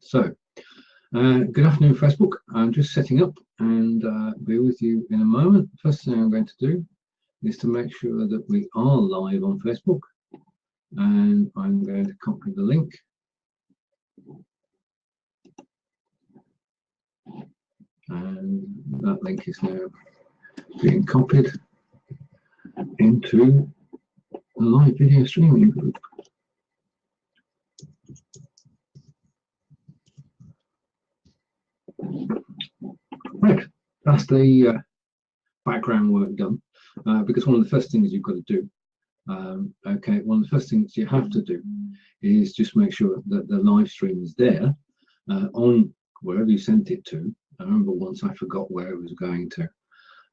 So, good afternoon, Facebook. I'm just setting up and be with you in a moment. First thing I'm going to do is to make sure that we are live on Facebook, and I'm going to copy the link. And that link is now being copied into the live video streaming group. Right, that's the background work done, because one of the first things you've got to do, one of the first things you have to do is just make sure that the live stream is there on wherever you sent it to. I remember once I forgot where it was going to,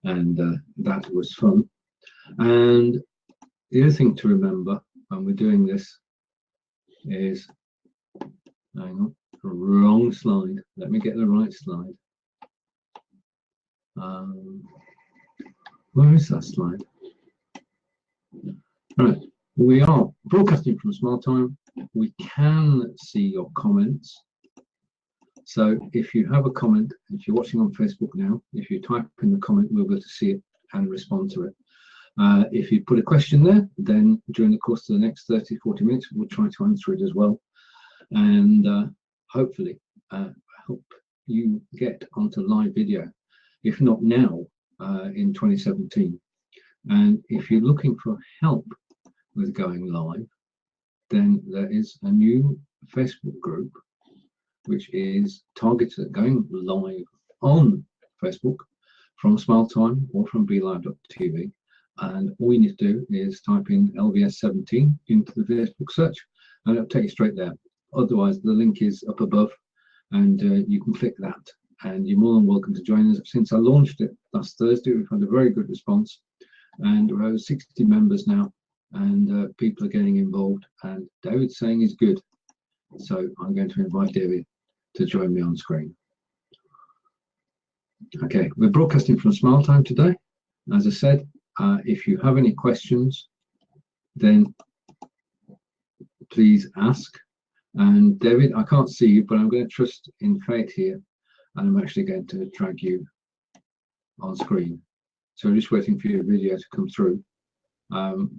and that was fun. And the other thing to remember when we're doing this is, hang on, wrong slide. Let me get the right slide. Where is that slide? Right, we are broadcasting from Smiletime. We can see your comments. So if you have a comment, if you're watching on Facebook now, if you type in the comment, we'll be able to see it and respond to it. If you put a question there, then during the course of the next 30-40 minutes, we'll try to answer it as well. And hopefully, help you get onto live video, if not now, in 2017. And if you're looking for help with going live, then there is a new Facebook group which is targeted at going live on Facebook from Smiletime or from Live.TV. And all you need to do is type in LVS17 into the Facebook search, and it'll take you straight there. Otherwise, the link is up above, and you can click that. And you're more than welcome to join us. Since I launched it last Thursday, we've had a very good response, and we're over 60 members now, and people are getting involved. And David's saying he's good, so I'm going to invite David to join me on screen. Okay, we're broadcasting from Smiletime today. As I said, if you have any questions, then please ask. And David, I can't see you, but I'm going to trust in fate here, and I'm actually going to drag you on screen. So I'm just waiting for your video to come through.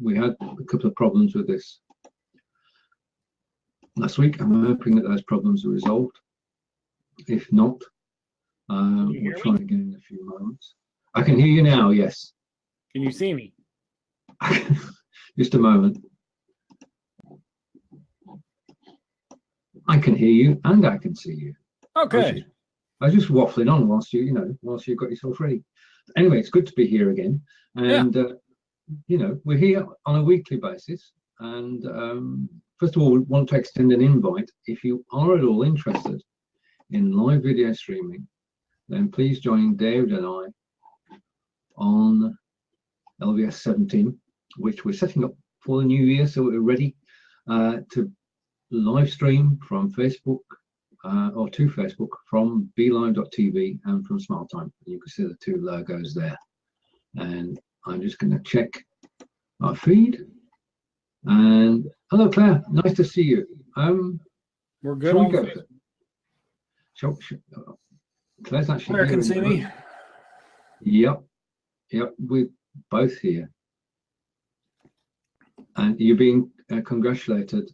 We had a couple of problems with this last week. I'm hoping that those problems are resolved. If not, we'll try again in a few moments. I can hear you now, yes. Can you see me? Just a moment. I can hear you and I can see you. Okay. I was just waffling on whilst whilst you got yourself ready. Anyway, it's good to be here again, and we're here on a weekly basis. And first of all, we want to extend an invite. If you are at all interested in live video streaming, then please join David and I on LVS 17, which we're setting up for the new year, so we're ready to live stream from Facebook or to Facebook from Live.TV and from Smiletime. You can see the two logos there. And I'm just going to check our feed. And hello, Claire. Nice to see you. We're good on go? Claire's actually Claire can see me. Yep, we're both here. And you're being congratulated.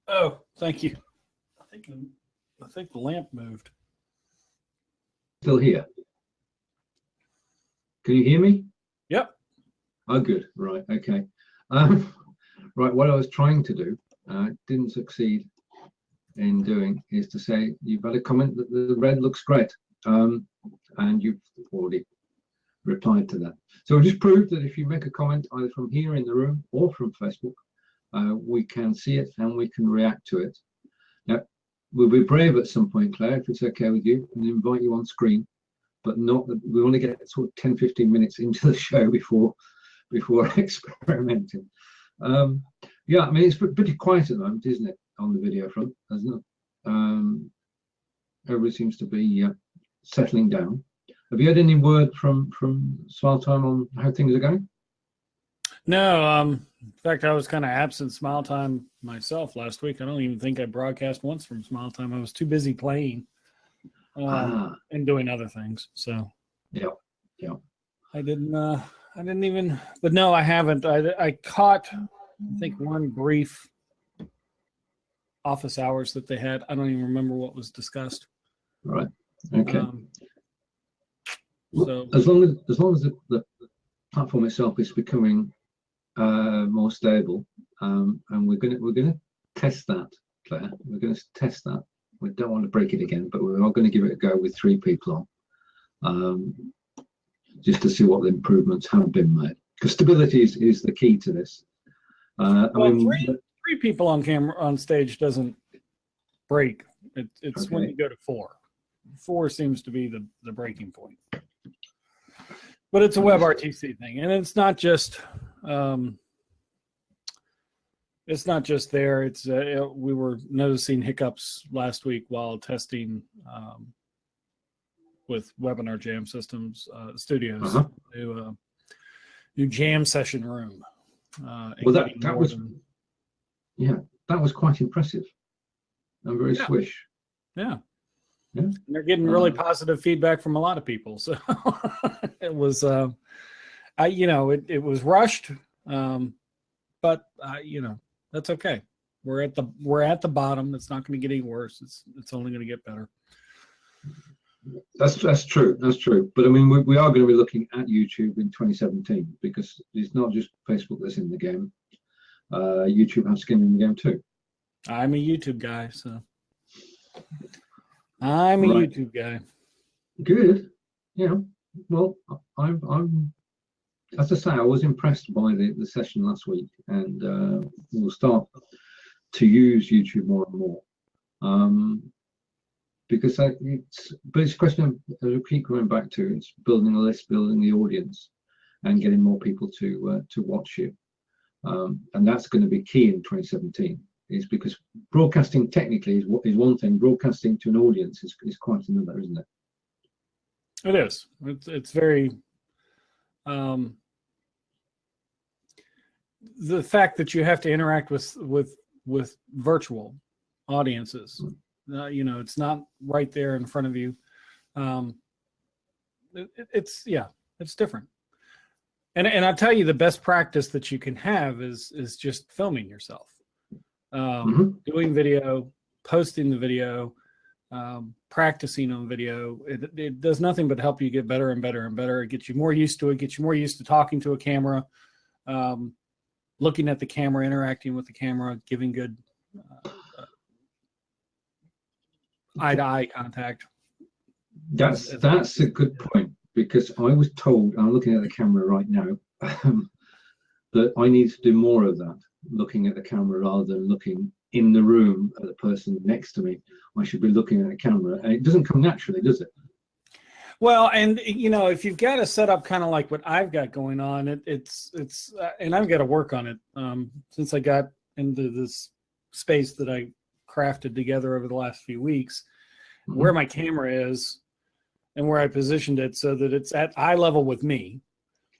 Oh, thank you. I think the lamp moved. Still here? Can you hear me? Yep. Oh, good. Right. Okay. Right. What I was trying to do, didn't succeed in doing, is to say you've had a comment that the red looks great, and you've already replied to that. So we'll just prove that if you make a comment either from here in the room or from Facebook, we can see it and we can react to it. Now, we'll be brave at some point, Claire, if it's okay with you, and invite you on screen, but not that we want to get sort of 10-15 minutes into the show before experimenting. Yeah, I mean, it's pretty quiet at the moment, isn't it, on the video front, isn't it? Everybody seems to be settling down. Have you had any word from Smiletime on how things are going? No, in fact, I was kind of absent Smiletime myself last week. I don't even think I broadcast once from Smiletime. I was too busy playing and doing other things. So yeah. I didn't even. But no, I haven't. I caught, I think, one brief office hours that they had. I don't even remember what was discussed. Right. Okay. So as long as the platform itself is becoming more stable, and we're gonna test that, Claire. We're going to test that. We don't want to break it again, but we are going to give it a go with 3 people on, just to see what the improvements have been made. Because stability is the key to this. well, three people on camera on stage doesn't break. It's okay. when you go to 4. 4 seems to be the breaking point. But it's a WebRTC thing, and it's not just there. It's we were noticing hiccups last week while testing with Webinar Jam Systems Studios, new jam session room. Well, that was quite impressive and very swish. Yeah. And they're getting really positive feedback from a lot of people. So it was, it was rushed, but that's okay. We're at the bottom. It's not going to get any worse. It's only going to get better. That's true. That's true. But I mean, we are going to be looking at YouTube in 2017 because it's not just Facebook that's in the game. YouTube has skin in the game too. I'm a YouTube guy, so. I'm a YouTube guy. Good. Yeah. Well, I'm as I say, I was impressed by the session last week, and we'll start to use YouTube more and more. Because it's a question of, as we keep going back to, it's building a list, building the audience, and getting more people to watch you. And that's going to be key in 2017. Is because broadcasting technically is one thing, broadcasting to an audience is quite another, isn't it? It is. It's very the fact that you have to interact with virtual audiences. It's not right there in front of you. It's different. And I'll tell you, the best practice that you can have is just filming yourself. Doing video, posting the video, practicing on video. It does nothing but help you get better and better and better. It gets you more used to it, gets you more used to talking to a camera, looking at the camera, interacting with the camera, giving good eye-to-eye contact. That's a good point, because I was told, I'm looking at the camera right now, that I need to do more of that. Looking at the camera rather than looking in the room at the person next to me. I should be looking at the camera, and it doesn't come naturally, does it? Well, and if you've got a setup kind of like what I've got going on, it's and I've got to work on it since I got into this space that I crafted together over the last few weeks, where my camera is and where I positioned it so that it's at eye level with me.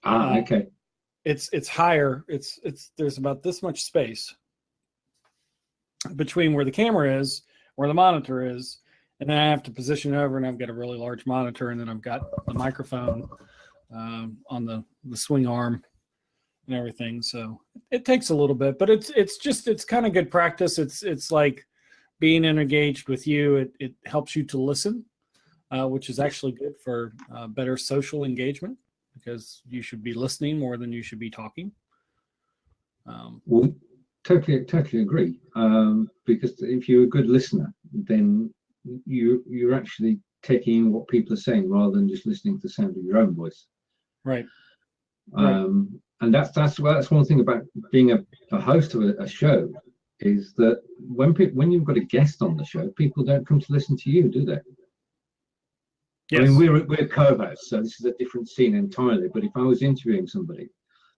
Okay. It's higher. There's about this much space between where the camera is, where the monitor is, and then I have to position it over, and I've got a really large monitor, and then I've got the microphone on the swing arm and everything. So it takes a little bit, but it's kind of good practice. It's like being engaged with you. It helps you to listen, which is actually good for better social engagement, because you should be listening more than you should be talking. Well, totally agree. Because if you're a good listener, then you're actually taking in what people are saying rather than just listening to the sound of your own voice. Right. And that's one thing about being a host of a show, is that when you've got a guest on the show, people don't come to listen to you, do they? Yes. I mean, we're co-hosts, so this is a different scene entirely. But if I was interviewing somebody,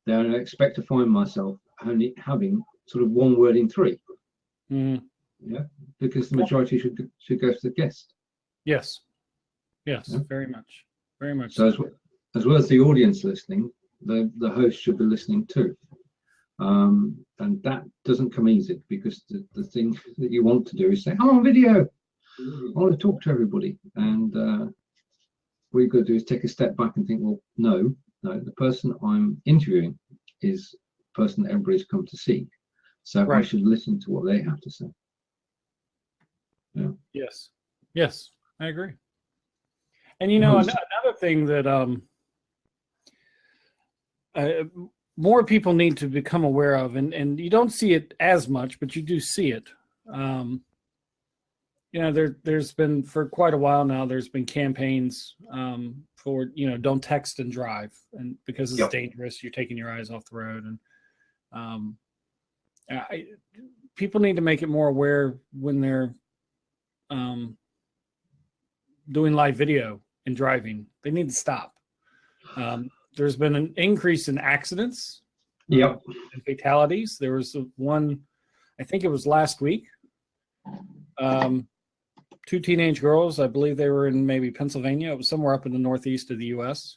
then I expect to find myself only having sort of one word in 3. Yeah, because the majority should go to the guest. Yes. Yeah? Very much. So as well as the audience listening, the host should be listening too. And that doesn't come easy, because the thing that you want to do is say, I'm on video, I want to talk to everybody. And what you've got to do is take a step back and think, well, no, the person I'm interviewing is the person that everybody's come to see. So I should listen to what they have to say. Yeah. Yes, I agree. And you know, another thing that more people need to become aware of, and you don't see it as much, but you do see it. You know, there's been, for quite a while now, there's been campaigns for, you know, don't text and drive, and because it's dangerous, you're taking your eyes off the road. And people need to make it more aware when they're doing live video and driving. They need to stop. There's been an increase in accidents, and fatalities. There was one, I think it was last week. 2 teenage girls, I believe they were in maybe Pennsylvania. It was somewhere up in the northeast of the U.S.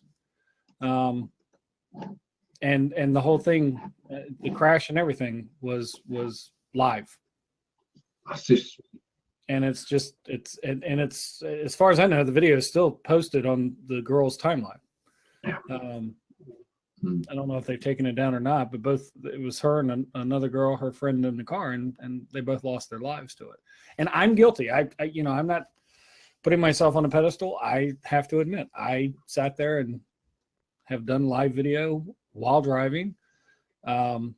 And the whole thing, the crash and everything was live. And it's just, it's as far as I know, the video is still posted on the girls' timeline. I don't know if they've taken it down or not, but it was her and another girl, her friend, in the car, and they both lost their lives to it. And I'm guilty. I you know, I'm not putting myself on a pedestal. I have to admit, I sat there and have done live video while driving. And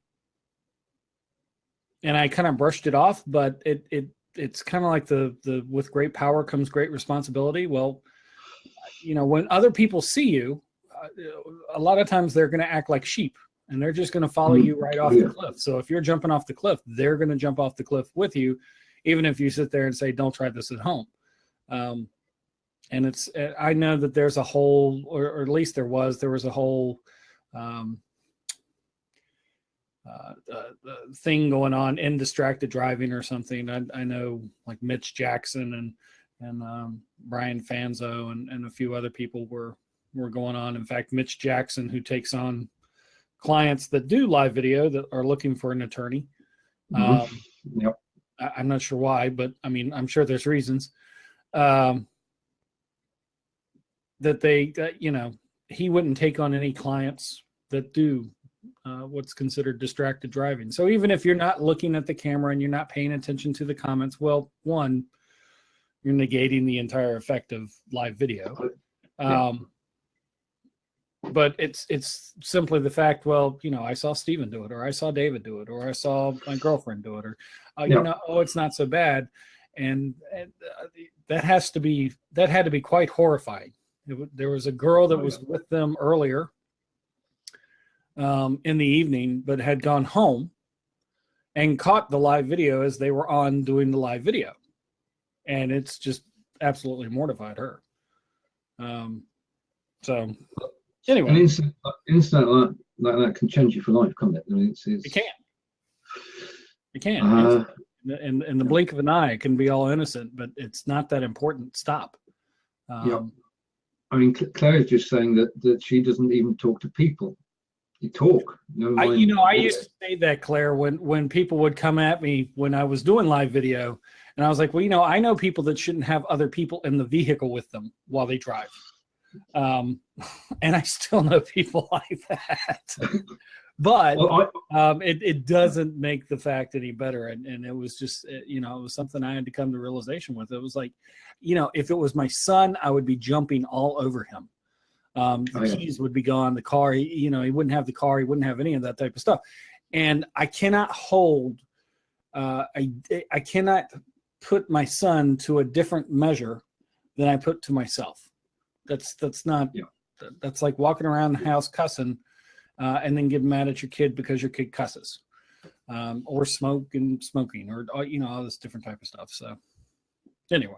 I kind of brushed it off, but it's kind of like the with great power comes great responsibility. Well, you know, when other people see you, a lot of times they're going to act like sheep, and they're just going to follow you right off the cliff. So if you're jumping off the cliff, they're going to jump off the cliff with you, even if you sit there and say, don't try this at home. And I know that there's a whole, or at least there was a whole thing going on in distracted driving or something. I know, like Mitch Jackson and Brian Fanzo and a few other people were going on. In fact, Mitch Jackson, who takes on clients that do live video that are looking for an attorney. I'm not sure why, but I mean, I'm sure there's reasons that you know, he wouldn't take on any clients that do what's considered distracted driving. So even if you're not looking at the camera and you're not paying attention to the comments, well, one, you're negating the entire effect of live video. But it's simply the fact, well, you know, I saw Steven do it, or I saw David do it, or I saw my girlfriend do it, or you know, oh, it's not so bad. And that had to be quite horrifying. There was a girl that was with them earlier in the evening, but had gone home and caught the live video as they were on doing the live video, and it's just absolutely mortified her. So anyway, an incident like that can change you for life, can't it? I mean, it can. In the blink of an eye, it can be all innocent, but it's not that important. Stop. I mean, Claire is just saying that she doesn't even talk to people. You talk. I used to say that, Claire, when people would come at me when I was doing live video, and I was like, well, you know, I know people that shouldn't have other people in the vehicle with them while they drive. And I still know people like that. But it doesn't make the fact any better. And it was just, you know, it was something I had to come to realization with. It was like, you know, if it was my son, I would be jumping all over him. The keys would be gone. The car, you know, he wouldn't have the car. He wouldn't have any of that type of stuff. And I cannot I cannot put my son to a different measure than I put to myself. That's not, that's like walking around the house cussing and then getting mad at your kid because your kid cusses, or smoking, or you know, all this different type of stuff. So anyway.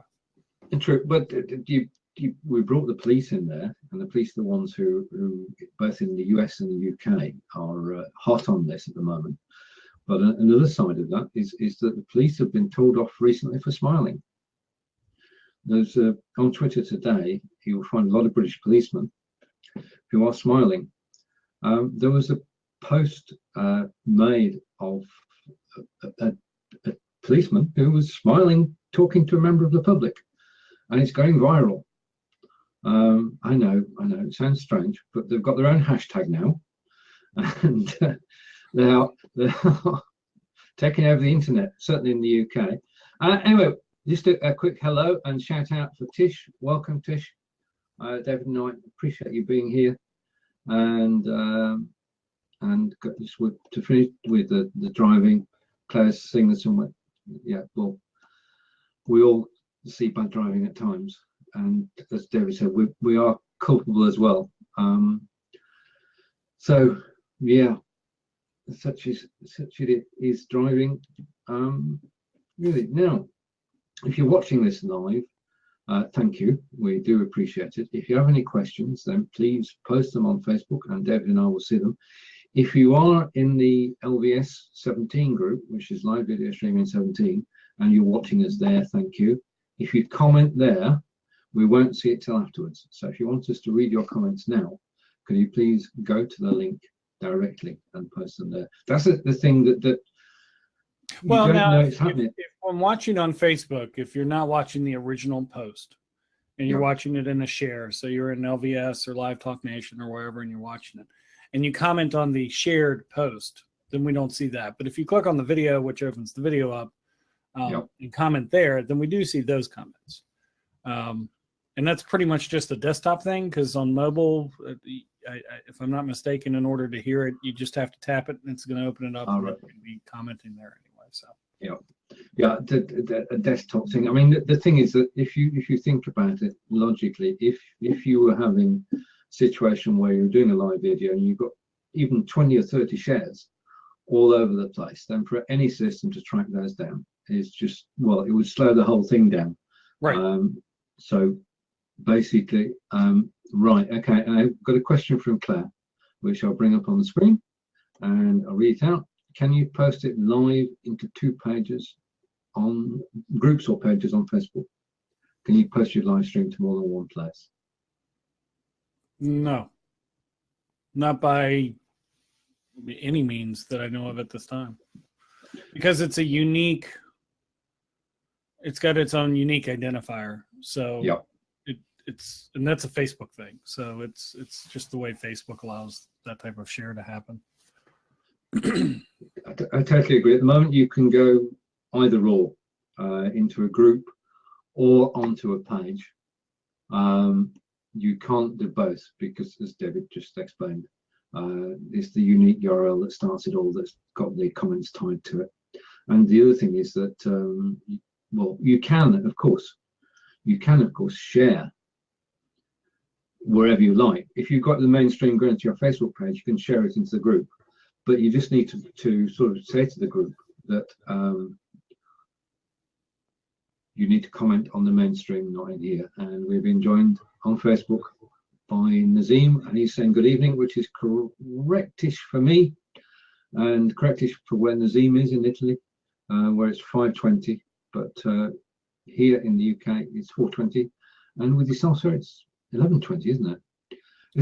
True, but we brought the police in there, and the police are the ones who both in the US and the UK are hot on this at the moment. But another side of that is that the police have been told off recently for smiling. There's on Twitter today, you'll find a lot of British policemen who are smiling. There was post made of a policeman who was smiling, talking to a member of the public, and it's going viral. I know, it sounds strange, but they've got their own hashtag now, and they're taking over the internet, certainly in the UK. Anyway, just a quick hello and shout out for Tish. Welcome, Tish. David and I appreciate you being here, and just to finish with the driving. Claire's singing somewhere. Yeah, well, we all see bad driving at times, and as David said, we are culpable as well. So yeah, such it is driving. Really, now, if you're watching this live, thank you. We do appreciate it. If you have any questions, then please post them on Facebook, and David and I will see them. If you are in the LVS 17 group, which is live video streaming 17, and you're watching us there, thank you. If you comment there, we won't see it till afterwards. So if you want us to read your comments now, can you please go to the link directly and post them there? That's the thing that well, you don't now, know it's happening. If I'm watching on Facebook, if you're not watching the original post and you're watching it in a share, so you're in LVS or Live Talk Nation or wherever and you're watching it, and you comment on the shared post, then we don't see that. But if you click on the video, which opens the video up, and comment there, then we do see those comments. And that's pretty much just a desktop thing, because on mobile, if I'm not mistaken, in order to hear it, you just have to tap it, and it's going to open it up, and you're going to be commenting there anyway. So the desktop thing. I mean, the thing is that if you think about it logically, if you were having a situation where you're doing a live video and you've got even 20 or 30 shares all over the place, then for any system to track those down is just, well, it would slow the whole thing down. Right. So basically, right, okay, I've got a question from Claire, which I'll bring up on the screen and I'll read it out. Can you post it live into 2 pages on groups or pages on Facebook? Can you post your live stream to more than one place? No, not by any means that I know of at this time, because it's a unique, it's got its own unique identifier. So it's, and that's a Facebook thing. So it's just the way Facebook allows that type of share to happen. I totally agree. At the moment, you can go either or, into a group or onto a page. You can't do both because, as David just explained, it's the unique URL that starts it all that's got the comments tied to it. And the other thing is that, well, you can of course share wherever you like. If you've got the mainstream going to your Facebook page, you can share it into the group, but you just need to sort of say to the group that you need to comment on the mainstream, not in here. And we've been joined on Facebook by Nazim, and he's saying good evening, which is correctish for me and correctish for where Nazim is in Italy, where it's 5:20, but here in the UK it's 4:20, and with yourself, sir, it's 11:20, isn't it?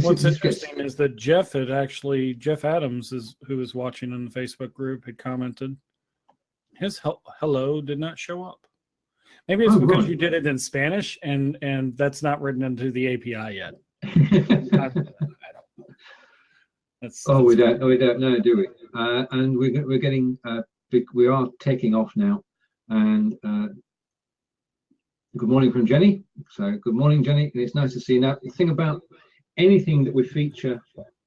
What's interesting is that Jeff Adams, who was watching in the Facebook group, had commented his hello did not show up. Maybe it's because you did it in Spanish, and that's not written into the API yet. I don't know. We don't know, do we? And we're getting we are taking off now. And good morning from Jenny. So good morning, Jenny. It's nice to see you. Now, the thing about anything that we feature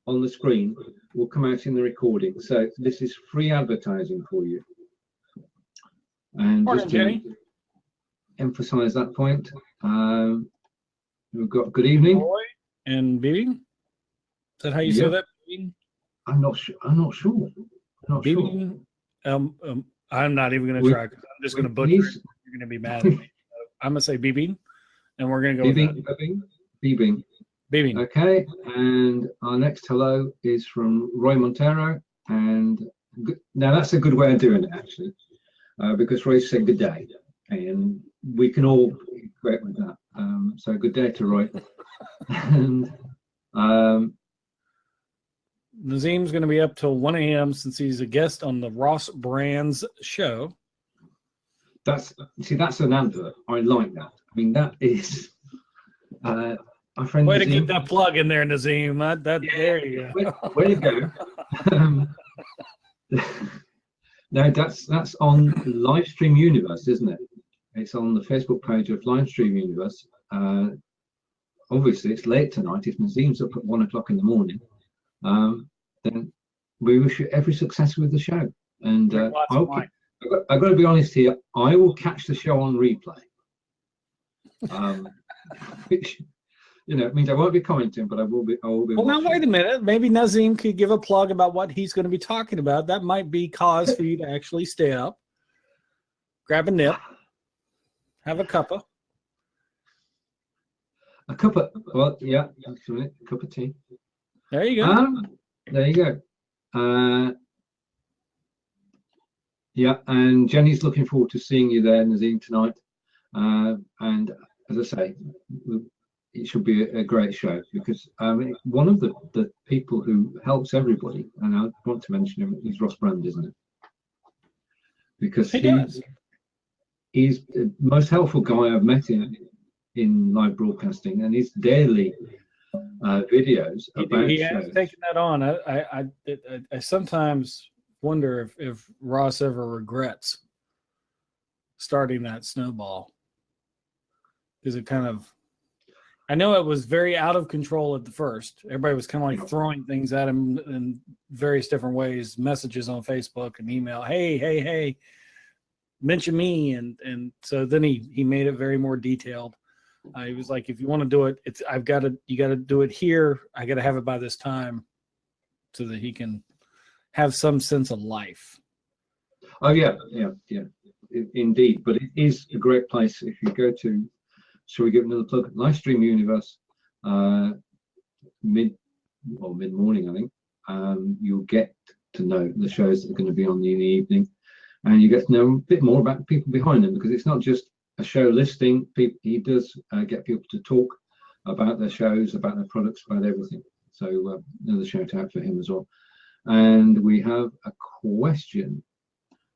on the screen will come out in the recording. So this is free advertising for you. And morning, just to Jenny. Emphasize that point, we've got good evening. Boy and Bibi. Is that how you say that? I'm not sure. I'm not sure. I'm not even going to try, because I'm just going to butcher it. You're going to be mad at me. I'm going to say Bibing, and we're going to go Bibing. Bibing. Okay, and our next hello is from Roy Montero, and now that's a good way of doing it, actually, because Roy said good day, and we can all be great with that. So good day to Roy. And Nazim's going to be up till 1 a.m. since he's a guest on the Ross Brands show. That's an advert. I like that. I mean, that is my friend. Way Nazim, to get that plug in there, Nazim. There you go. Where you go? No, that's on Livestream Universe, isn't it? It's on the Facebook page of Livestream Universe. Obviously, it's late tonight. If Nazim's up at 1 o'clock in the morning, then we wish you every success with the show. And I've got to be honest here. I will catch the show on replay, which it means I won't be commenting, but I will be. Well, now wait a minute. Maybe Nazim could give a plug about what he's going to be talking about. That might be cause for you to actually stay up, grab a nip, have a cuppa. A cup of a cup of tea. There you go. There you go. Yeah, and Jenny's looking forward to seeing you there, Nazim, tonight. And as I say, it should be a great show because one of the people who helps everybody, and I want to mention him, is Ross Brand, isn't it? Because he's the most helpful guy I've met in live broadcasting, and his daily videos about he shows. has taken that on. I sometimes wonder if Ross ever regrets starting that snowball, because it kind of, I know it was very out of control at the first. Everybody was kind of like throwing things at him in various different ways, messages on Facebook and email. Hey, mention me. And so then he made it very more detailed. He was like, if you want to do it, you got to do it here. I got to have it by this time so that he can have some sense of life. Oh yeah, indeed. But it is a great place if you go to. Shall we give another plug? Livestream Universe, mid-morning, I think. You'll get to know the shows that are going to be on in the evening, and you get to know a bit more about the people behind them, because it's not just a show listing. He does get people to talk about their shows, about their products, about everything. So another shout out for him as well. And we have a question,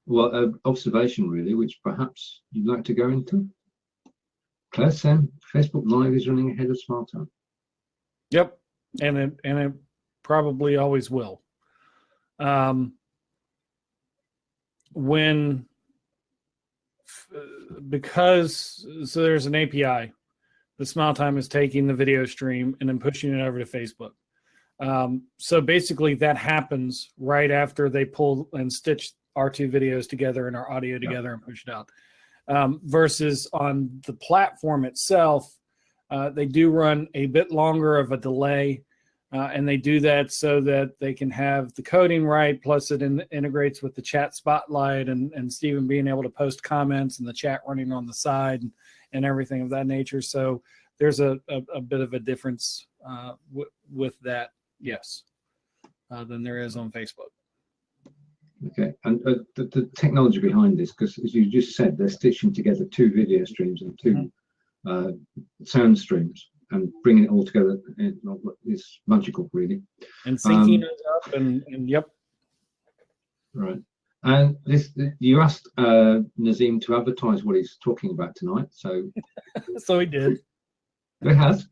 an observation really, which perhaps you'd like to go into. Claire, Sam, Facebook Live is running ahead of Smiletime. Yep, and it probably always will. Because there's an API, the Smiletime is taking the video stream and then pushing it over to Facebook. So basically that happens right after they pull and stitch our two videos together and our audio together and push it out. Versus on the platform itself, they do run a bit longer of a delay, and they do that so that they can have the coding right, plus it integrates with the chat spotlight and Steven being able to post comments and the chat running on the side and everything of that nature. So there's a bit of a difference with that, yes, than there is on Facebook. Okay, and the technology behind this, because as you just said, they're stitching together two video streams and two sound streams and bringing it all together. It's magical, really. And syncing it up, and yep. Right. And you asked Nazim to advertise what he's talking about tonight, so so he did. He has.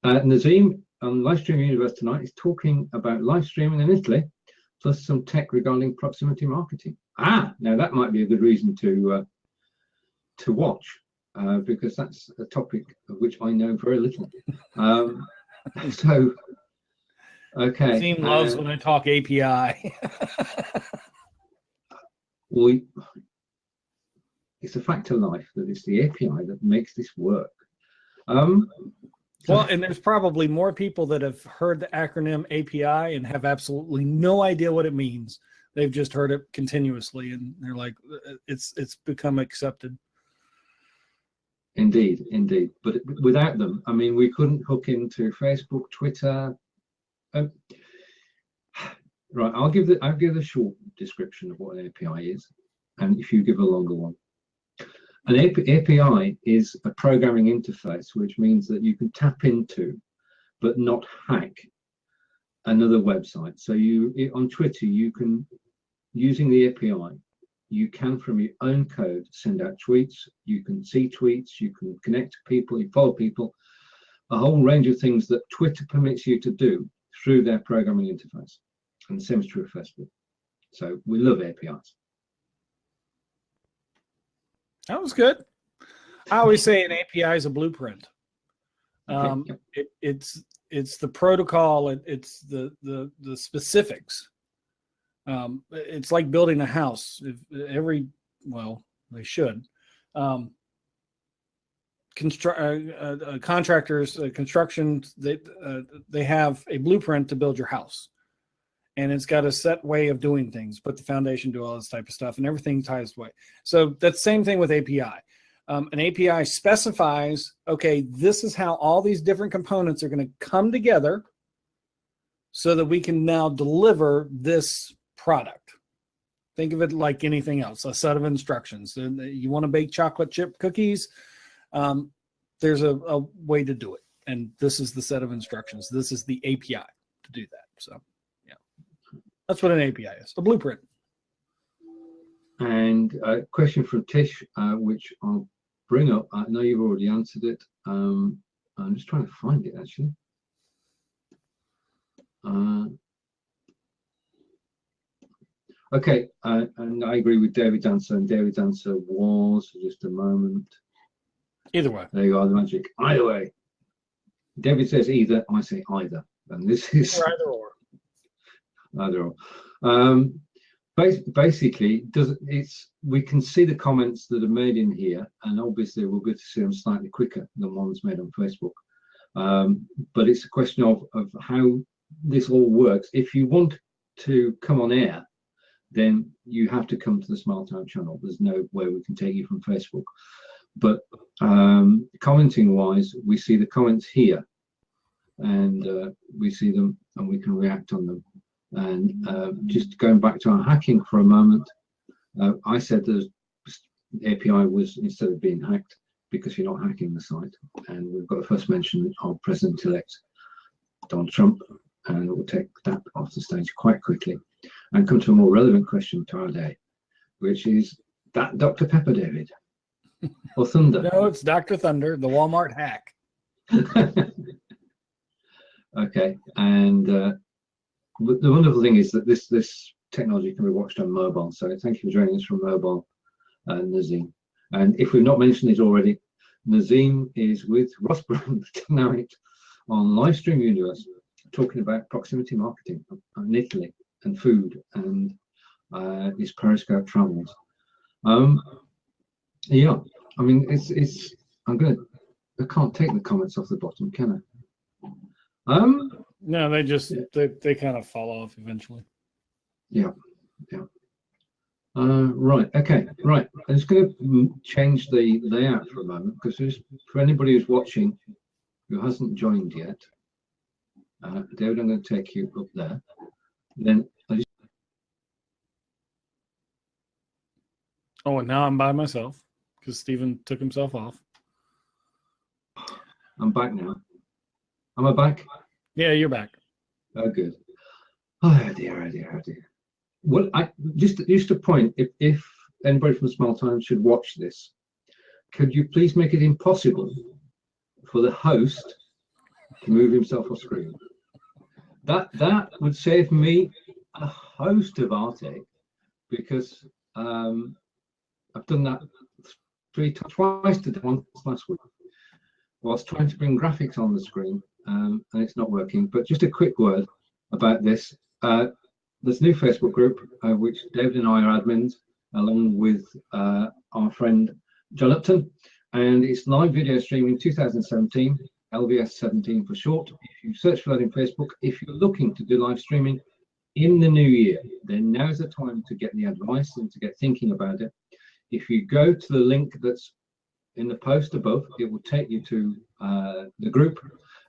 Nazim on Livestream Universe tonight is talking about live streaming in Italy, plus some tech regarding proximity marketing. Now that might be a good reason to watch, because that's a topic of which I know very little. So, okay. Nazim loves when I talk API. Well, it's a fact of life that it's the API that makes this work. Well, and there's probably more people that have heard the acronym API and have absolutely no idea what it means. They've just heard it continuously, and they're like, it's become accepted. Indeed. But without them, I mean, we couldn't hook into Facebook, Twitter. Right, I'll give a short description of what an API is, and if you give a longer one. An API is a programming interface, which means that you can tap into, but not hack, another website. So on Twitter, you can, using the API, you can from your own code send out tweets. You can see tweets. You can connect to people. You follow people. A whole range of things that Twitter permits you to do through their programming interface. And the same is true of Facebook. So we love APIs. That was good. I always say an API is a blueprint. Okay. It's the protocol. It's the specifics. It's like building a house. They should. Contractors, construction, they have a blueprint to build your house, and it's got a set way of doing things. Put the foundation, do all this type of stuff, and everything ties away. So that's the same thing with API. An API specifies, okay, this is how all these different components are going to come together so that we can now deliver this product. Think of it like anything else, a set of instructions. You want to bake chocolate chip cookies, there's a way to do it. And this is the set of instructions. This is the API to do that. So, yeah, that's what an API is, a blueprint. And a question from Tish, which I'll bring up. I know you've already answered it. I'm just trying to find it, actually. Okay, and I agree with David's answer, and David's answer was, just a moment. Either way. There you are, the magic. Either way. David says either, I say either. And this is... Or either or. Either or. Basically, we can see the comments that are made in here, and obviously we'll get to see them slightly quicker than ones made on Facebook. But it's a question of how this all works. If you want to come on air, then you have to come to the Smiletime channel. There's no way we can take you from Facebook. But commenting wise, we see the comments here, and we see them and we can react on them. And just going back to our hacking for a moment, I said the API was, instead of being hacked, because you're not hacking the site. And we've got the first mention of President-elect Donald Trump, and we'll take that off the stage quite quickly and come to a more relevant question to our day, which is that Dr. Pepper, David, or Thunder? No, it's Dr. Thunder, the Walmart hack. Okay, and the wonderful thing is that this technology can be watched on mobile. So thank you for joining us from mobile, Nazim. And if we've not mentioned it already, Nazim is with Ross Brown tonight on Livestream Universe, talking about proximity marketing in Italy and food and his Periscope travels. Yeah, I mean, I can't take the comments off the bottom, can I? No, they kind of fall off eventually. Yeah. Right. Okay. Right. I'm just going to change the layout for a moment, because for anybody who's watching who hasn't joined yet, David, I'm going to take you up there. Then Oh, and now I'm by myself because Steven took himself off. I'm back now. Am I back? Yeah, you're back. Oh, good. Oh dear. Well, just a point. If anybody from Smiletime should watch this, could you please make it impossible for the host to move himself off screen? That would save me a host of heartache, because I've done that twice today, once last week, whilst trying to bring graphics on the screen, and it's not working. But just a quick word about this. There's a new Facebook group, which David and I are admins, along with our friend John Upton, and it's live video streaming 2017, LVS 17 for short. If you search for that in Facebook, if you're looking to do live streaming in the new year, then now's the time to get the advice and to get thinking about it. If you go to the link that's in the post above, it will take you to the group,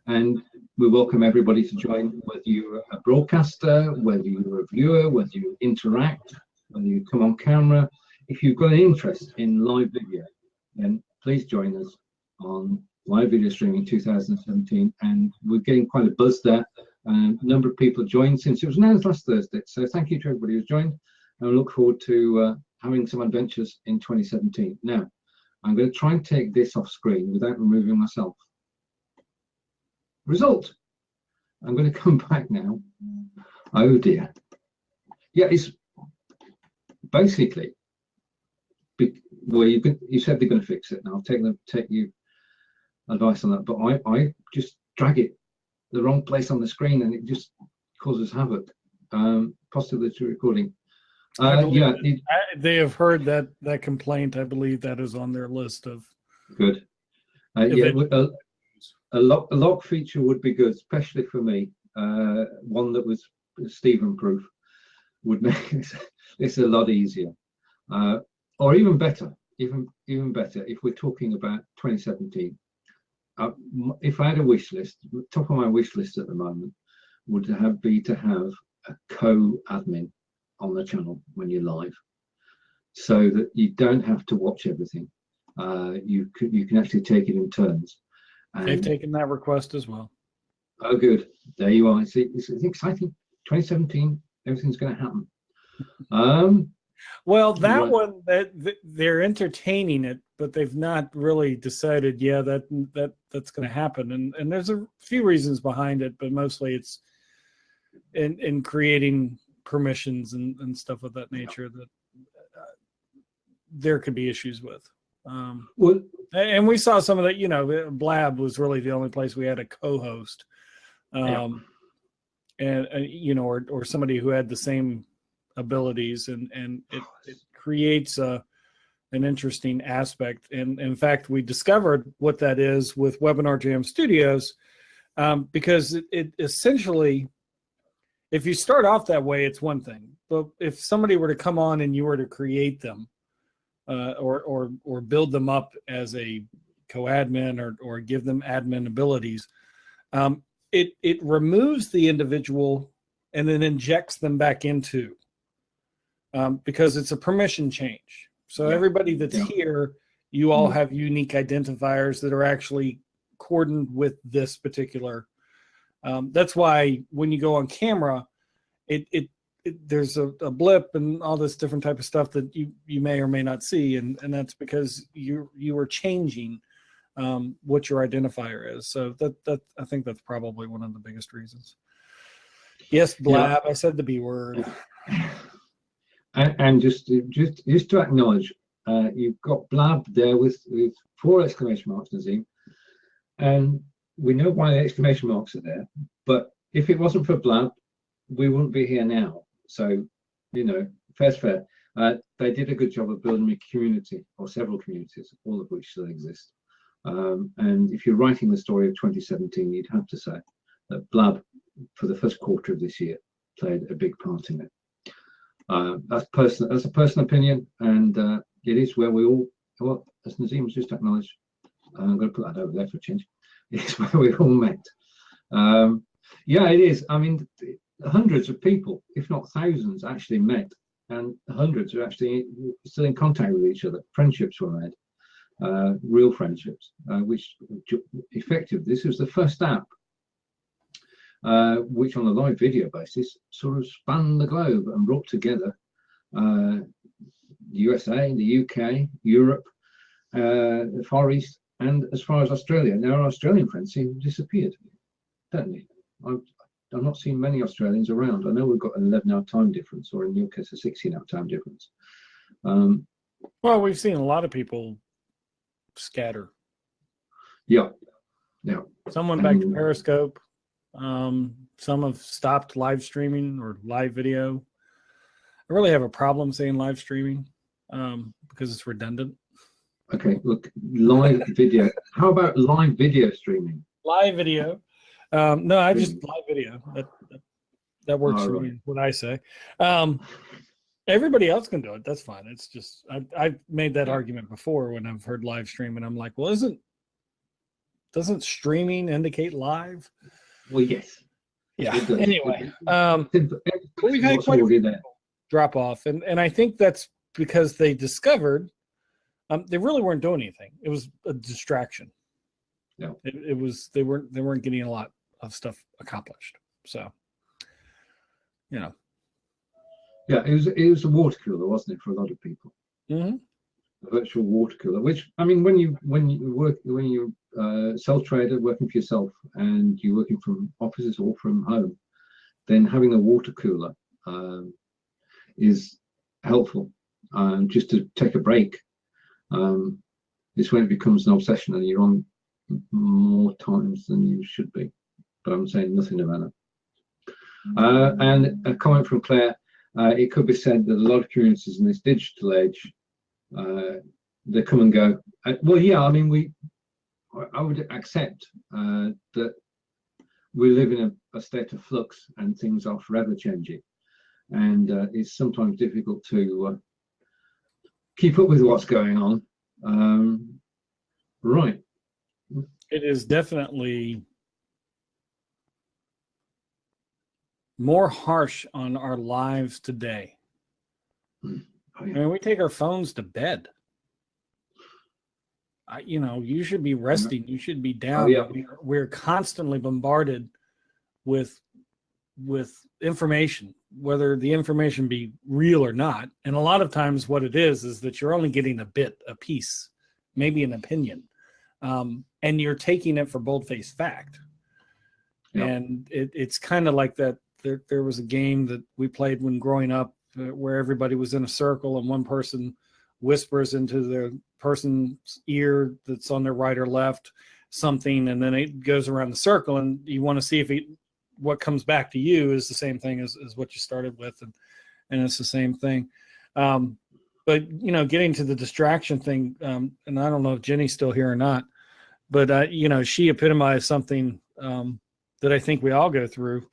and we welcome everybody to join, whether you're a broadcaster, whether you're a viewer, whether you interact, whether you come on camera. If you've got an interest in live video, then please join us on live video streaming 2017, and we're getting quite a buzz there. And a number of people joined since it was announced last Thursday. So thank you to everybody who's joined. And I look forward to having some adventures in 2017. Now, I'm going to try and take this off screen without removing myself. Result. I'm going to come back now. Oh dear. Yeah, it's basically, well, you said they're going to fix it. Now I'll take you advice on that, but I just drag it the wrong place on the screen and it just causes havoc. Possibility recording. Yeah, they have heard that complaint. I believe that is on their list of good. Yeah, a lock feature would be good, especially for me. One that was Steven proof would make this a lot easier, or even better. Even better if we're talking about 2017. If I had a wish list, top of my wish list at the moment would be to have a co-admin on the channel when you're live, so that you don't have to watch everything. You can actually take it in turns. And they've taken that request as well. Oh, good. There you are. It's exciting. 2017. Everything's going to happen. Well, that one they're entertaining it, but they've not really decided. Yeah, that's going to happen, and there's a few reasons behind it, but mostly it's in creating permissions and stuff of that nature that there could be issues with. Well, and we saw some of that. You know, Blab was really the only place we had a co-host, and you know, or somebody who had the same abilities, and it creates an interesting aspect. And in fact, we discovered what that is with Webinar Jam Studios, because it essentially, if you start off that way, it's one thing. But if somebody were to come on and you were to create them, or build them up as a co-admin or give them admin abilities, it removes the individual and then injects them back into, because it's a permission change. So everybody that's here, you all have unique identifiers that are actually coordinated with this particular. That's why when you go on camera, there's a blip and all this different type of stuff that you may or may not see, and that's because you are changing what your identifier is. So that I think that's probably one of the biggest reasons. Yes, Blab. I said the B word. And just to acknowledge, you've got Blab there with 4 exclamation marks, Nazim, and we know why the exclamation marks are there. But if it wasn't for Blab, we wouldn't be here now. So, you know, fair's fair. They did a good job of building a community, or several communities, all of which still exist. And if you're writing the story of 2017, you'd have to say that Blab, for the first quarter of this year, played a big part in it. That's a personal opinion, and it is where we all, well, as Nazim has just acknowledged, I'm going to put that over there for a change. It's where we all met. Yeah, it is. I mean, hundreds of people, if not thousands, actually met, and hundreds are actually still in contact with each other. Friendships were made, real friendships, which effective. This was the first app which, on a live video basis, sort of spanned the globe and brought together the USA, the UK, Europe, the Far East, and as far as Australia. Now, our Australian friends seem to have disappeared, don't they? I've not seen many Australians around. I know we've got an 11-hour time difference, or in your case, a 16-hour time difference. Well, we've seen a lot of people scatter. Yeah. Some went back to Periscope. Some have stopped live streaming or live video. I really have a problem saying live streaming because it's redundant. Okay, look, live video. How about live video streaming? Live video. No, I just live video. That works for me. What I say. Everybody else can do it. That's fine. It's just I've made that argument before when I've heard live stream, and I'm like, well, doesn't streaming indicate live? Well, yes. Yeah. Anyway, we've had quite a few drop off, and I think that's because they discovered they really weren't doing anything. It was a distraction. Yeah. It was they weren't getting a lot of stuff accomplished. So, you know. Yeah, it was a water cooler, wasn't it, for a lot of people? Mm-hmm. A virtual water cooler. Which, I mean, when you sole trader working for yourself and you're working from offices or from home, then having a water cooler is helpful. Just to take a break. It's when it becomes an obsession and you're on more times than you should be. But I'm saying nothing about it. And a comment from Claire. It could be said that a lot of communities in this digital age, they come and go. Well, yeah, I mean, I would accept that we live in a state of flux and things are forever changing. And it's sometimes difficult to keep up with what's going on. Right. It is definitely more harsh on our lives today. Oh, yeah. I mean, we take our phones to bed. You should be resting. You should be down. Oh, yeah. We're constantly bombarded with information, whether the information be real or not. And a lot of times what it is that you're only getting a piece, maybe an opinion. And you're taking it for bold-faced fact. Yeah. And it's kind of like that. There was a game that we played when growing up where everybody was in a circle and one person whispers into the person's ear that's on their right or left something, and then it goes around the circle, and you want to see if what comes back to you is the same thing as what you started with, and it's the same thing. But getting to the distraction thing, and I don't know if Jenny's still here or not, but she epitomized something that I think we all go through.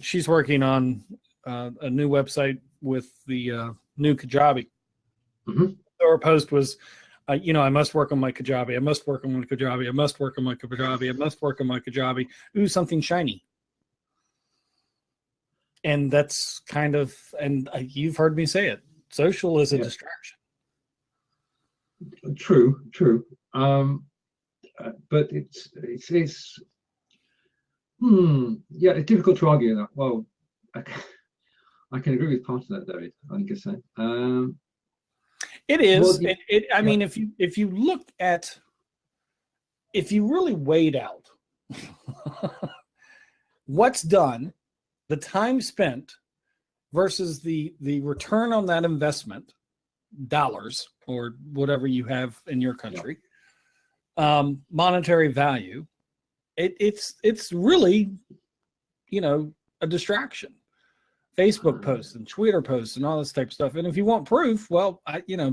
She's working on a new website with the new Kajabi. Mm-hmm. So her post was, I must work on my Kajabi. I must work on my Kajabi. I must work on my Kajabi. I must work on my Kajabi. Ooh, something shiny. And that's kind of, and you've heard me say it, social is a distraction. True. But it's difficult to argue that. Well, I can agree with part of that, David. I think I say. It is. Well, I mean, if you look at, if you really weighed out what's done, the time spent versus the return on that investment, dollars or whatever you have in your country, monetary value, it's really, a distraction. Facebook posts and Twitter posts and all this type of stuff. And if you want proof, well,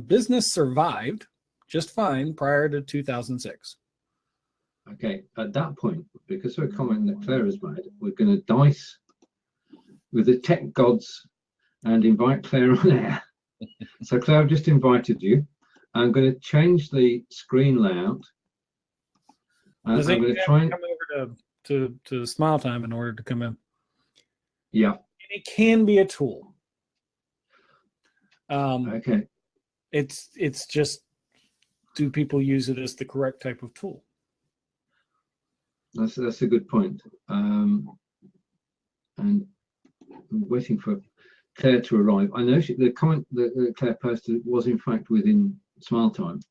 business survived just fine prior to 2006. Okay, at that point, because of a comment that Claire has made, we're going to dice with the tech gods and invite Claire on air. So Claire, I've just invited you. I'm going to change the screen layout. Does I'm going to try and come over to Smiletime in order to come in? Yeah. It can be a tool. Okay. It's just, do people use it as the correct type of tool? That's a good point. And I'm waiting for Claire to arrive. I know the comment that Claire posted was in fact within Smiletime.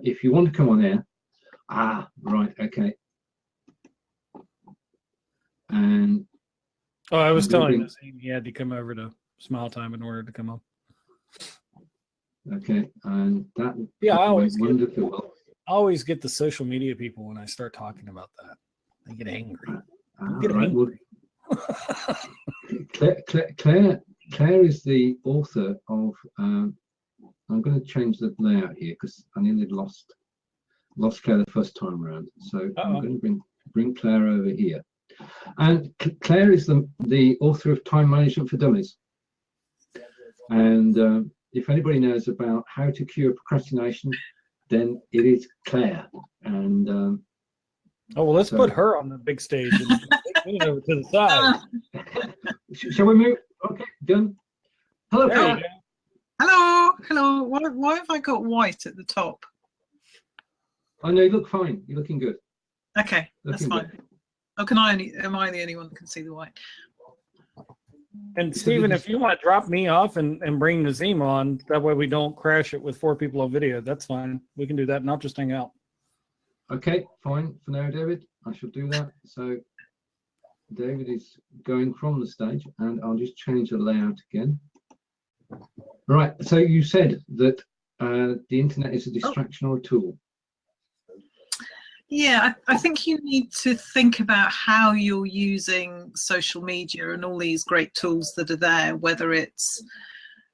If you want to come on air, right, okay. And I was telling Nazim he had to come over to Smiletime in order to come up. Okay, and that I always get the social media people when I start talking about that. They get angry. Claire is the author of. I'm going to change the layout here because I nearly lost Claire the first time around. So I'm going to bring Claire over here. And Claire is the author of Time Management for Dummies. And if anybody knows about how to cure procrastination, then it is Claire. And let's put her on the big stage and move over to the side. Shall we move? Okay, done. Hello, Claire. Hello. Why have I got white at the top? Oh no, you look fine. You're looking good. Okay, that's fine. Oh, can I only? Am I the only one that can see the white? And Steven, if you want to drop me off and bring Nazim on, that way we don't crash it with 4 people on video, that's fine. We can do that and I'll just hang out. Okay, fine for now, David. I shall do that. So David is going from the stage, and I'll just change the layout again. Right. So you said that the internet is a distraction or a tool. Yeah, I think you need to think about how you're using social media and all these great tools that are there, whether it's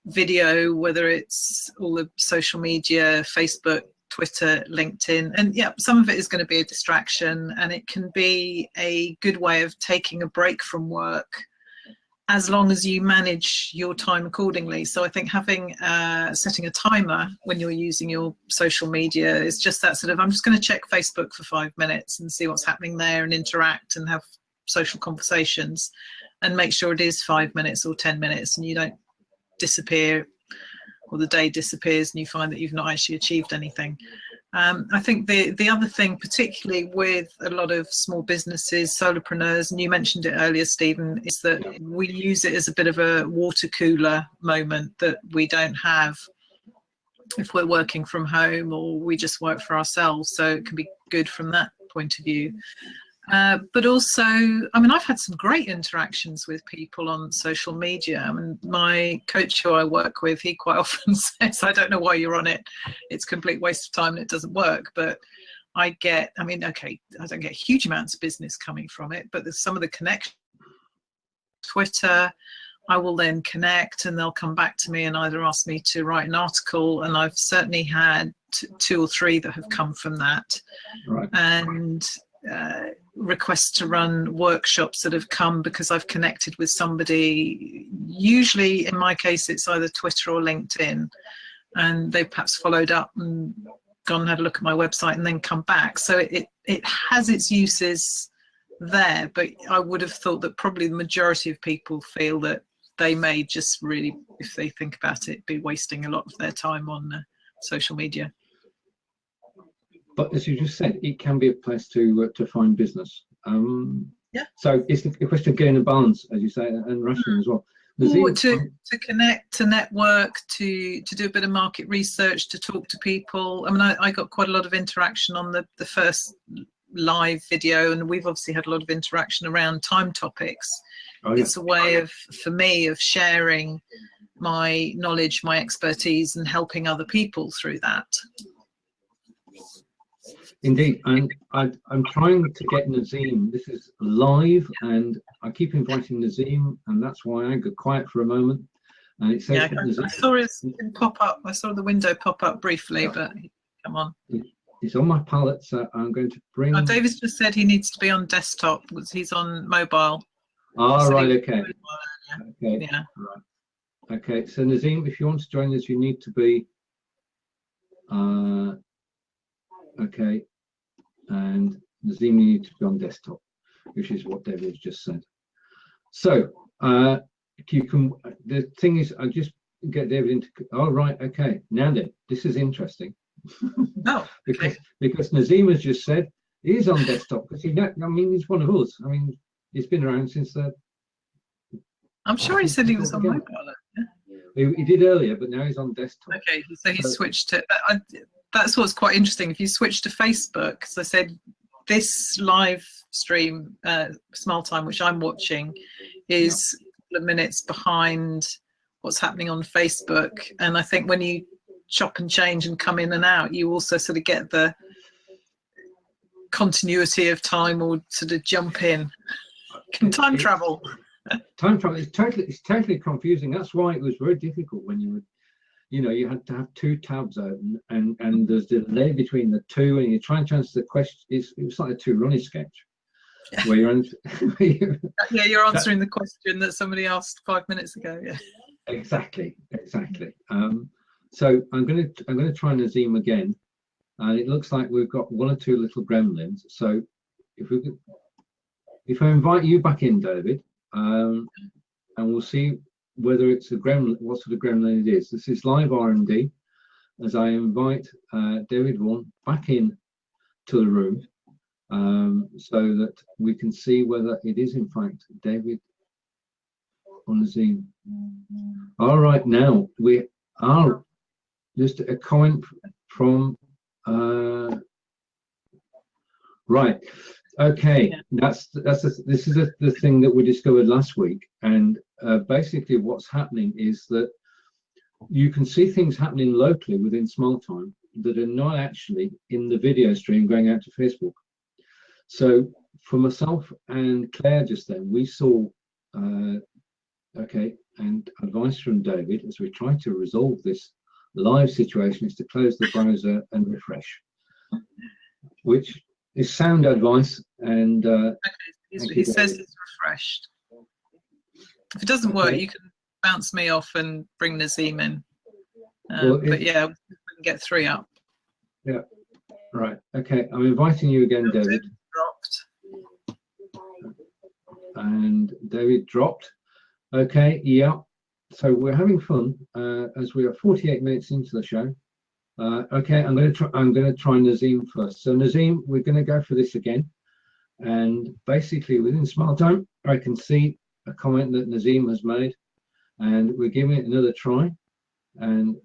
video, whether it's all the social media, Facebook, Twitter, LinkedIn. And yeah, some of it is going to be a distraction, and it can be a good way of taking a break from work as long as you manage your time accordingly. So I think having setting a timer when you're using your social media is just that sort of, I'm just going to check Facebook for 5 minutes and see what's happening there and interact and have social conversations, and make sure it is 5 minutes or 10 minutes and you don't disappear, or the day disappears and you find that you've not actually achieved anything. I think the other thing, particularly with a lot of small businesses, solopreneurs, and you mentioned it earlier, Stephen, is that we use it as a bit of a water cooler moment that we don't have if we're working from home or we just work for ourselves. So it can be good from that point of view. But also, I mean, I've had some great interactions with people on social media. I mean, my coach who I work with, he quite often says, I don't know why you're on it. It's a complete waste of time and it doesn't work. But I get, I mean, okay, I don't get huge amounts of business coming from it, but there's some of the connections. Twitter, I will then connect and they'll come back to me and either ask me to write an article. And I've certainly had 2 or 3 that have come from that. Right. And requests to run workshops that have come because I've connected with somebody. Usually in my case it's either Twitter or LinkedIn, and they've perhaps followed up and gone and had a look at my website and then come back. So it has its uses there, but I would have thought that probably the majority of people feel that they may just really, if they think about it, be wasting a lot of their time on social media. But as you just said, it can be a place to find business. Yeah. So it's a question of getting a balance, as you say, and rationing as well. Or to connect, to network, to do a bit of market research, to talk to people. I mean, I got quite a lot of interaction on the first live video, and we've obviously had a lot of interaction around time topics. Oh, yeah. It's a way of, for me, of sharing my knowledge, my expertise, and helping other people through that. Indeed, and I'm trying to get Nazim. This is live, and I keep inviting Nazim, and that's why I got quiet for a moment. And it says, yeah, I saw his pop up. I saw the window pop up briefly, but come on. It's on my palette, so I'm going to bring. Oh, David's just said he needs to be on desktop. He's on mobile. Oh, right, okay. Okay. Yeah. Right. Okay, so Nazim, if you want to join us, you need to be. Okay, and Nazim, you need to be on desktop, which is what David has just said. So you can. The thing is, I just get David into. Oh, right. Okay. Now then, this is interesting. Oh, okay. because Nazim has just said he's on desktop because I mean, he's one of us. I mean, he's been around since the. I'm sure he said he was on mobile. Yeah? He did earlier, but now he's on desktop. Okay, so he switched to. That's what's quite interesting. If you switch to Facebook, because I said this live stream, Smiletime, which I'm watching, is a couple of minutes behind what's happening on Facebook. And I think when you chop and change and come in and out, you also sort of get the continuity of time or sort of jump in. Can time travel? Time travel is totally confusing. That's why it was very difficult when you would. You know, you had to have 2 tabs open, and there's a delay between the 2, and you try and answer the question. It was like a 2 running sketch, where you're yeah, you're answering the question that somebody asked 5 minutes ago. Yeah, exactly. So I'm going to try Nazim again, and it looks like we've got 1 or 2 little gremlins. So if I invite you back in, David, and we'll see whether it's a gremlin, what sort of gremlin it is. This is live R&D as I invite David Vaughan back in to the room. so that we can see whether it is in fact David on Nazim. All right, now we are just a comment from right. Okay, Yeah. This is the thing that we discovered last week, and basically what's happening is that you can see things happening locally within Smiletime that are not actually in the video stream going out to Facebook. So for myself and Claire just then, we saw okay, and advice from David as we try to resolve this live situation is to close the browser and refresh, which is sound advice. And okay, he says it's refreshed. If it doesn't work, you can bounce me off and bring Nazim in. But yeah, we can get 3 up. Yeah, right. Okay, I'm inviting you again, David. Dropped. And David dropped. Okay, yeah. So we're having fun as we are 48 minutes into the show. Okay, I'm going to try Nazim first. So Nazim, we're going to go for this again. And basically within Smiletime, I can see a comment that Nazim has made, and we're giving it another try. And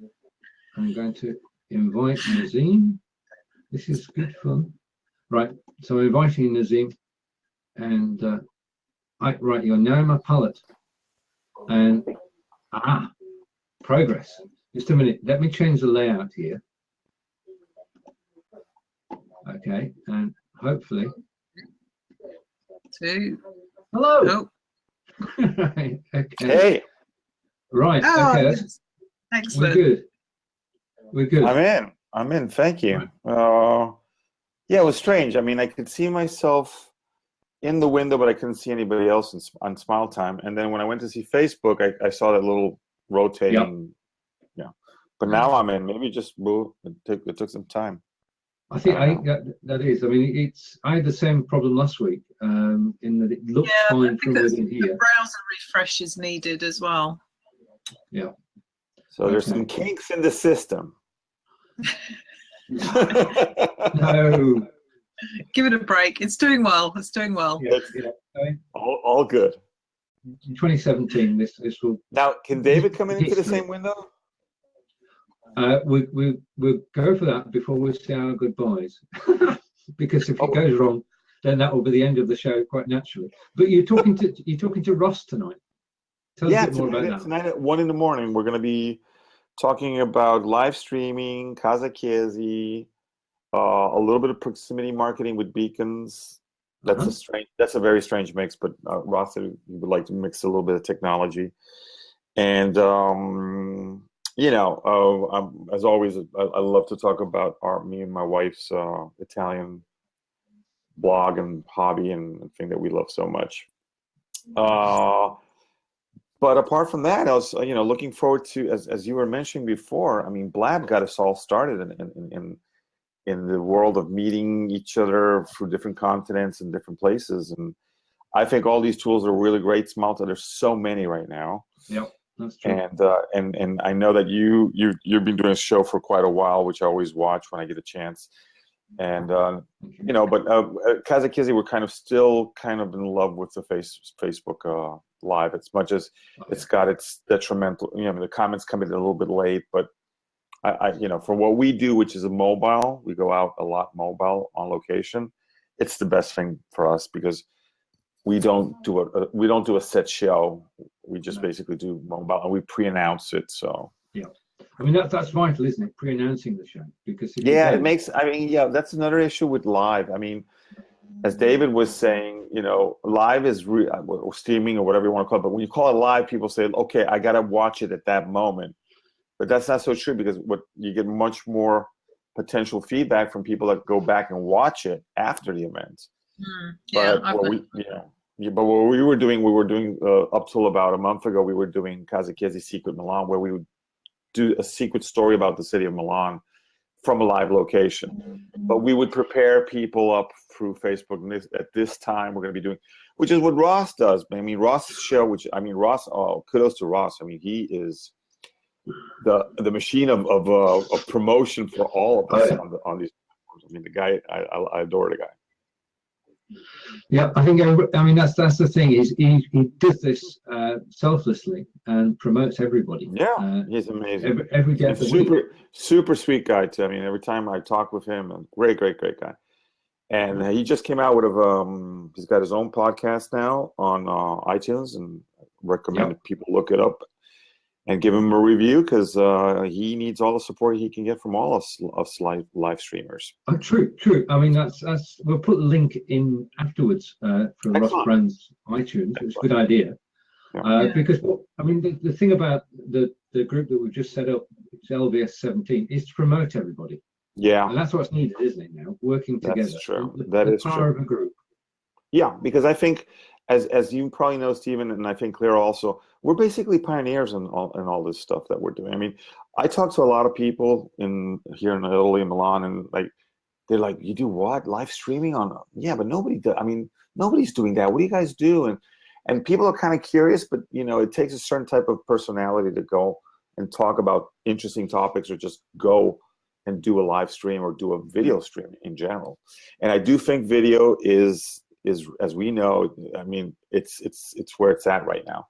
I'm going to invite Nazim. This is good fun. Right, so I'm inviting Nazim, and right, you're now in my palette. And progress. Just a minute, let me change the layout here. Okay, and hopefully. 2. Hello. Oh. Okay. Hey. Right. Oh, okay. yes. Excellent. We're good. We're good. I'm in. Thank you. Yeah, it was strange. I mean, I could see myself in the window, but I couldn't see anybody else on Smiletime. And then when I went to see Facebook, I saw that little rotating. Yep. Yeah. But now I'm in. Maybe just move. It took some time. I think that is. I mean, I had the same problem last week. In that it looked fine from within here. The browser refresh is needed as well. Yeah. So there's some kinks in the system. No. Give it a break. It's doing well. It's doing well. Yeah. All good. In 2017, this will. Now, can David come into the same window? We'll go for that before we say our goodbyes, because if it goes wrong, then that will be the end of the show quite naturally. But you're talking to Ross tonight. Tell us a bit more about that. Tonight at 1 in the morning, we're going to be talking about live streaming, Kazakezi, a little bit of proximity marketing with beacons. That's a very strange mix, but Ross said he would like to mix a little bit of technology. And as always, I love to talk about me and my wife's Italian blog and hobby and thing that we love so much. But apart from that, I was looking forward to, as you were mentioning before. I mean, Blab got us all started in the world of meeting each other through different continents and different places. And I think all these tools are really great. Smiletime, there's so many right now. Yep. That's true. And I know that you've been doing a show for quite a while, which I always watch when I get a chance. And but Kazakezi, we're still in love with the Facebook Live, as much as it's got its detrimental. The comments come in a little bit late, but I for what we do, which is a mobile, we go out a lot mobile on location. It's the best thing for us because we don't do a set show. We just basically do mobile, and we pre-announce it. So yeah, I mean that's vital, isn't it? Pre-announcing the show, because it makes. I mean, that's another issue with live. I mean, as David was saying, live is or streaming or whatever you want to call it. But when you call it live, people say, "Okay, I gotta watch it at that moment." But that's not so true, because what you get much more potential feedback from people that go back and watch it after the event. But what we were doing up till about a month ago, we were doing Kazakezi Secret Milan, where we would do a secret story about the city of Milan from a live location. But we would prepare people up through Facebook. And at this time, we're going to be doing, which is what Ross does. I mean, Ross's show, kudos to Ross. I mean, he is the machine of promotion for all of us on these. I mean, the guy, I adore the guy. Yeah, I think I mean that's the thing is he does this selflessly and promotes everybody. Yeah, he's amazing. Every day And of the week. super sweet guy too. I mean, every time I talk with him, a great guy. And he just came out with he's got his own podcast now on iTunes, and recommend people look it up and give him a review, because he needs all the support he can get from all us live streamers. Oh, true. I mean, that's we'll put the link in afterwards for Ross Brand's iTunes. It's a good idea. Because I mean, the thing about the group that we've just set up, it's LVS 17, is to promote everybody. Yeah, and that's what's needed, isn't it? Now, working together. That's true. The power of a group. Yeah, because I think, as you probably know, Steven, and I think Clare also, we're basically pioneers in all this stuff that we're doing. I mean, I talk to a lot of people here in Italy, Milan, and they're like, "You do what? Live streaming on?" Yeah, but nobody does. I mean, nobody's doing that. What do you guys do? And people are kind of curious, but it takes a certain type of personality to go and talk about interesting topics, or just go and do a live stream or do a video stream in general. And I do think video is, as we know, I mean, it's where it's at right now.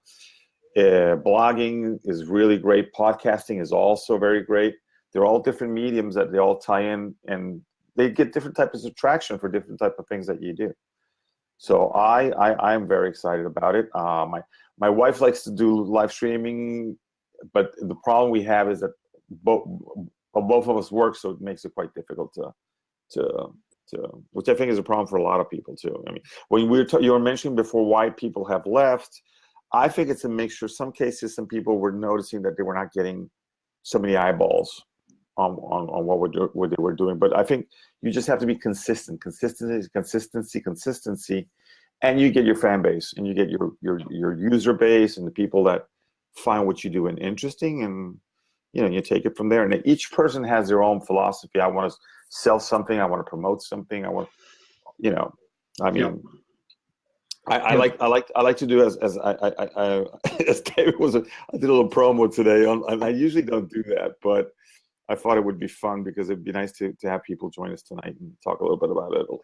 Blogging is really great. Podcasting is also very great. They're all different mediums that they all tie in, and they get different types of traction for different type of things that you do. So I am very excited about it. My wife likes to do live streaming, but the problem we have is that both of us work, so it makes it quite difficult to which I think is a problem for a lot of people too. I mean, when you were mentioning before why people have left, I think it's a mixture. Some cases, some people were noticing that they were not getting so many eyeballs on what they were doing. But I think you just have to be consistent, consistency, and you get your fan base, and you get your user base, and the people that find what you do interesting, and you take it from there. And each person has their own philosophy. I want to sell something. I want to promote something. I want, I mean, I like to do as David was. I did a little promo today, and I usually don't do that, but I thought it would be fun because it'd be nice to have people join us tonight and talk a little bit about Italy.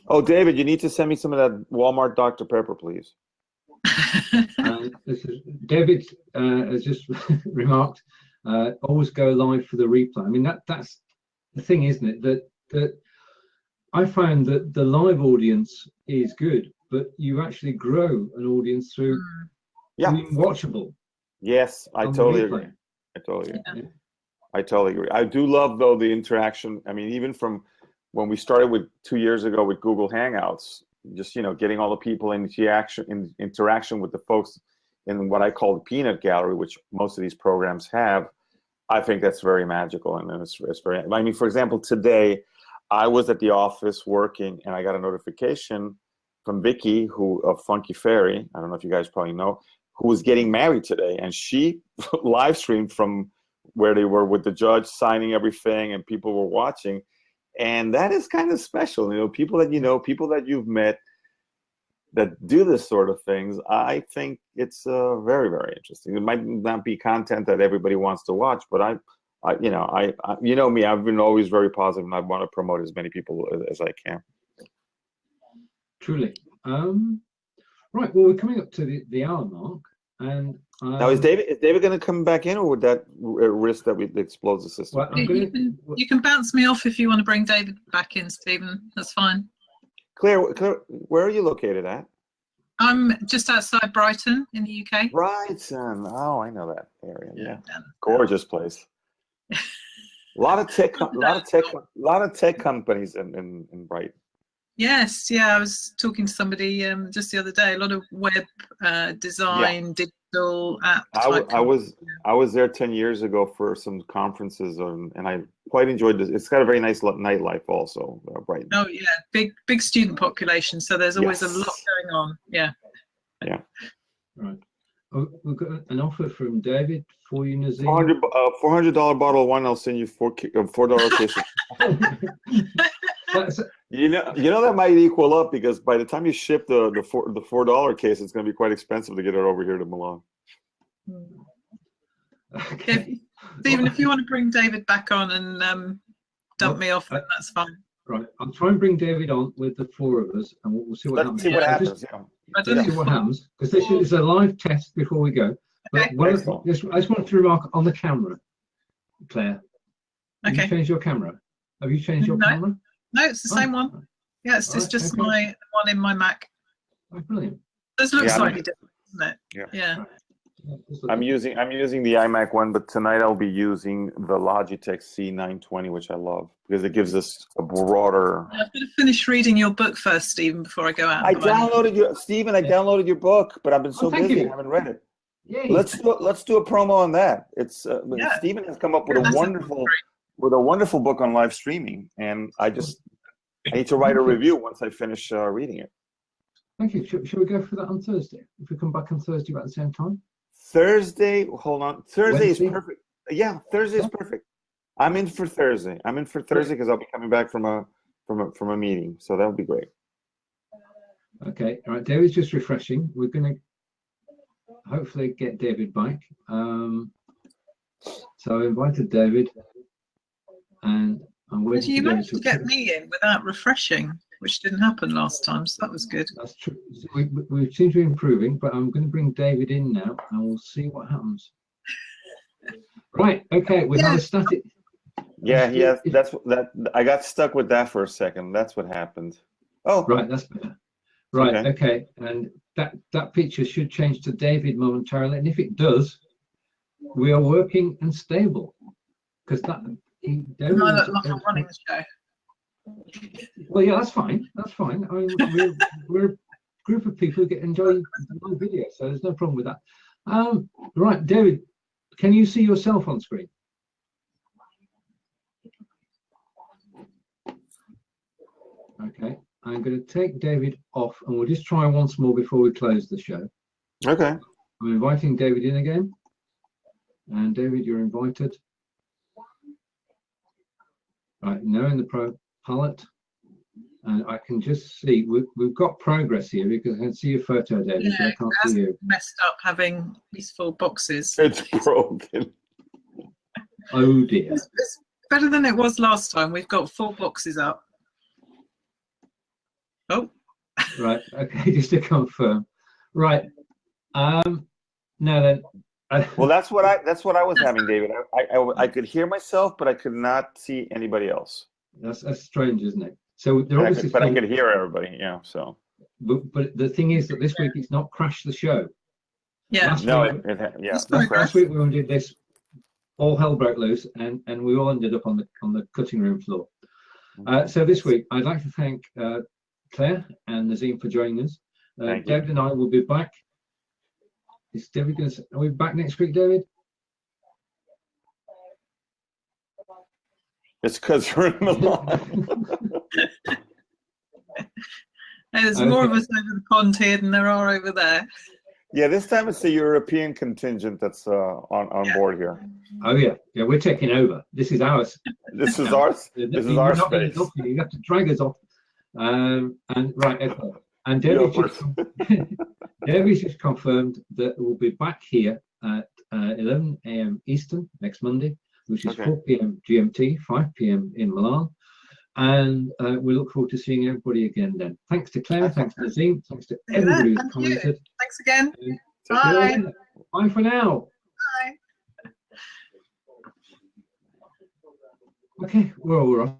Oh, David, you need to send me some of that Walmart Dr. Pepper, please. David has just remarked, always go live for the replay. I mean, that's the thing, isn't it? That I found that the live audience is good, but you actually grow an audience through being watchable. Yes, I totally agree. I totally agree. I do love, though, the interaction. I mean, even from when we started 2 years ago with Google Hangouts, just getting all the people in interaction with the folks in what I call the peanut gallery, which most of these programs have. I think that's very magical, and it's very. I mean, for example, today I was at the office working, and I got a notification from Vicky, of Funky Fairy. I don't know if you guys probably know, who was getting married today, and she live streamed from where they were with the judge signing everything, and people were watching. And that is kind of special, people that people that you've met that do this sort of things. I think it's very, very interesting. It might not be content that everybody wants to watch, but I me, I've been always very positive, and I want to promote as many people as I can. Truly. Right. Well, we're coming up to the hour mark, and now is David going to come back in, or would that risk that we explode the system? Well, you can bounce me off if you want to bring David back in, Stephen. That's fine. Claire, where are you located at? I'm just outside Brighton in the UK. Brighton. Oh, I know that area. Yeah, gorgeous place. A lot of tech companies in Brighton. Yes, I was talking to somebody just the other day. A lot of web design, digital app. I was there 10 years ago for some conferences, and I quite enjoyed this. It's got a very nice nightlife also, Brighton. Oh yeah, big student population, so there's always a lot going on. Yeah. Right. Oh, we've got an offer from David for you, Nazim. $400 bottle of wine. I'll send you $4 case. You know that might equal up, because by the time you ship the $4 case, it's going to be quite expensive to get it over here to Milan. Okay. Stephen, if you want to bring David back on and dump me off, then that's fine. Right, I'll try and bring David on with the 4 of us, and we'll see what happens. Let's see what happens. Just, Yeah. I don't let's see what happens, because this is a live test before we go. But Okay. I just want to remark on the camera, Claire. Have you Okay. changed your camera? Have you changed your No. camera? No, it's the same one. Yeah, it's Right, just okay. my one in my Mac. Oh, brilliant. This looks Yeah, slightly different, doesn't it? Yeah. Yeah. Yeah, this I'm looks- using the iMac one, but tonight I'll be using the Logitech C920, which I love because it gives us a broader. I'm going to finish reading your book first, Stephen, before I go out. I downloaded your book, but I've been so thank busy you. I haven't read it. Yay. Let's do a promo on that. It's Yeah. Stephen has come up with That's a wonderful book on live streaming, and I need to write a review once I finish reading it. Thank you. Shall we go for that on Thursday? If we come back on Thursday about the same time? Thursday, hold on. Thursday Wednesday? is perfect. Yeah, Thursday is perfect. I'm in for Thursday because I'll be coming back from a meeting, so that would be great. Okay. All right. David's just refreshing. We're going to hopefully get David back. So I invited David, and I'm But waiting you for David managed to get me in without refreshing, which didn't happen last time, so that was good. That's true. We seem to be improving, but I'm going to bring David in now, and we'll see what happens. Right. Okay. We have a static. Yeah. That's that. I got stuck with that for a second. That's what happened. Oh, Right. That's better. Right. Okay. Okay. And that picture should change to David momentarily, and if it does, we are working and stable, because David. I look like I'm running the show. Well, yeah, that's fine. That's fine. I mean, we're a group of people who enjoy my video, so there's no problem with that. Right, David, can you see yourself on screen? Okay, I'm going to take David off, and we'll just try once more before we close the show. okay. I'm inviting David in again, and David, you're invited. Right, now in the Pro palette, and I can just see we've got progress here because I can see your photo, David, Yeah, but I can't see you. Messed up having these 4 boxes. It's broken. Oh dear. It's better than it was last time. We've got 4 boxes up. Oh. Right. Okay. Just to confirm. Right. Now then. Well, that's what I was having, David. I could hear myself, but I could not see anybody else. That's strange, isn't it? So there I could hear everybody. Yeah. So. But the thing is that this week it's not crashed the show. Yeah. Last week we did this. All hell broke loose, and we all ended up on the cutting room floor. So this week I'd like to thank Claire and Nazim for joining us. David and I will be back. Is David going to? Are we back next week, David? It's because we're in Milan. There's more of us over the pond here than there are over there. Yeah, this time it's the European contingent that's on board here. Oh yeah, we're taking over. This is ours. This is ours. This is our space. You have to drag us off. And right, okay. And David's just confirmed that we'll be back here at 11 a.m. Eastern next Monday, which is 4 p.m. GMT, 5 p.m. in Milan. And we look forward to seeing everybody again then. Thanks to Claire, thanks to Nazim, thanks to everybody who's commented. Thanks again. Bye. Bye for now. Bye. Okay, we're all right.